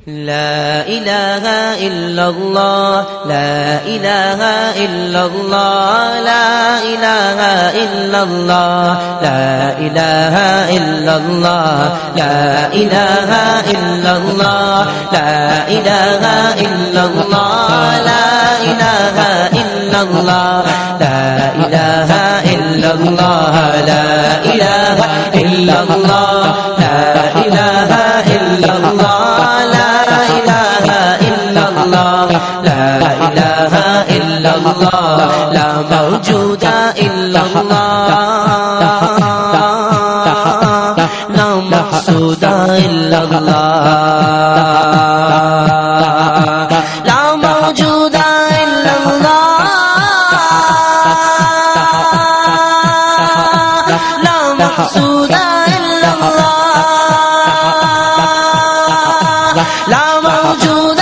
لا إله إلا الله لا إله إلا الله لا إله إلا الله لا إله إلا الله لا إله إلا الله لا إله إلا الله لا إله إلا الله لا إله إلا الله لا إله إلا الله لا إله إلا الله لا إله إلا الله لا موجود إلا الله لا مقصود إلا الله لا موجود إلا الله لا مقصود إلا الله لا موجود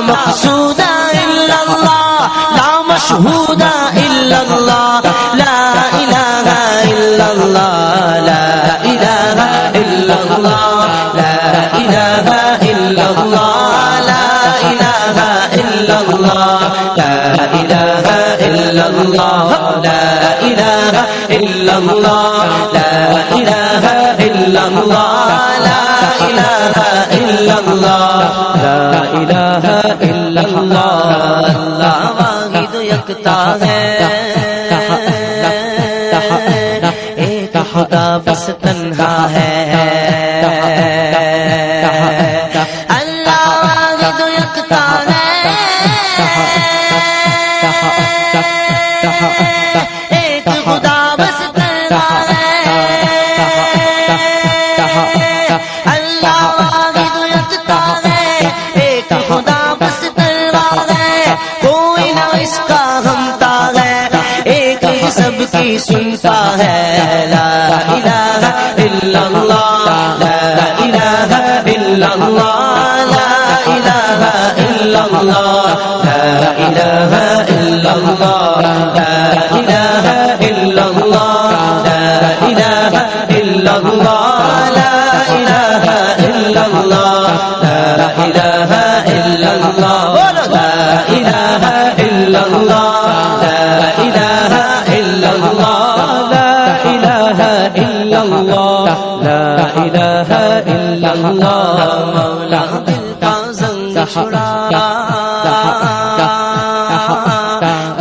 مقصود إلا الله لا مشهود إلا الله لا إله إلا الله لا إله إلا الله لا إله إلا الله لا إله إلا الله لا إله إلا الله لا إله إلا الله لا إله إلا الله لا إله إلا الله لا إله إلا الله अल्लाह वाहिद यकता है एक खुदा बस तन्हा है अल्लाह वाहिद यकता है एक खुदा बस तन्हा है अल्लाह वाहिद यकता है एक खुदा बस इसका हमता है एक ही सबकी सुनता है ला इलाहा इल्लल्लाह ला इलाहा इल्लल्लाह ला इलाहा इल्लल्लाह ला इलाहा इल्लल्लाह ला इलाहा इल्लल्लाह ला इलाहा इल्लल्लाह ला इलाहा इल्लल्लाह ला इलाहा इल्लल्लाह ला इलाहा إلا الله لا إله إلا الله لا إله إلا الله لا إله إلا الله मौला दिल का ज़ंग छुड़ा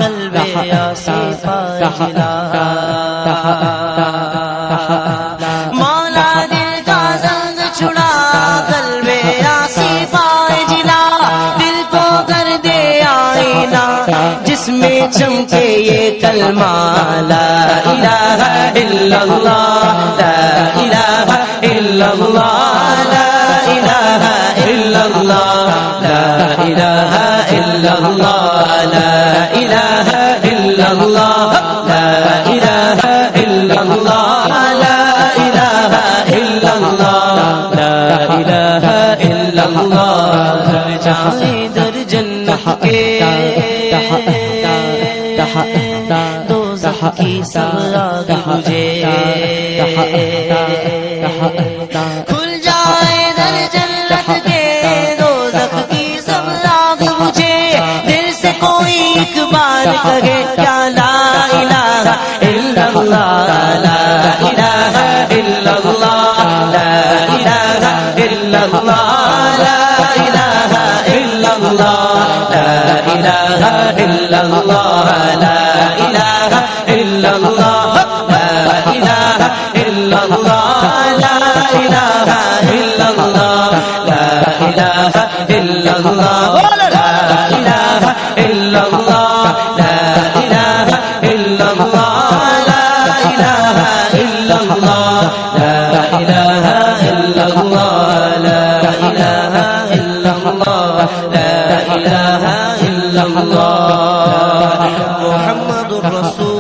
क़ल्बे आसिफ़ा जिला मौला दिल का ज़ंग छुड़ा क़ल्बे आसिफ़ा जिला दिल को कर दे आईना जिसमें चमके ये कलमा ला इलाहा इल्लल्लाह ला इलाहा इल्लल्लाह ला इलाहा इल्लल्लाह ला इलाहा इल्लल्लाह ला इलाहा इल्लल्लाह ला इलाहा इल्लल्लाह ला इलाहा इल्लल्लाह ला इलाहा इल्लल्लाह जाए दर जन्नत के दोज़ख की सब राग बुझे खुल जाए दर जन्नत के दोज़ख की सब राग बुझे दिल से कोई एक बार कहे क्या ला इलाहा इल्लल्लाह ला इलाहा इल्लल्लाह ला इलाहा इल्लल्लाह ला इलाहा इल्लल्लाह ला इलाहा इल्लल्लाह ला इलाहा इल्लल्लाह ला इलाहा इल्लल्लाह ला इलाहा इल्लल्लाह ला इलाहा इल्लल्लाह ला इलाहा इल्लल्लाह ला इलाहा इल्लल्लाह ला इलाहा इल्लल्लाह ला इलाहा इल्लल्लाह ला इलाहा इल्लल्लाह ला इलाहा इल्लल्लाह मुहम्मदुर रसूल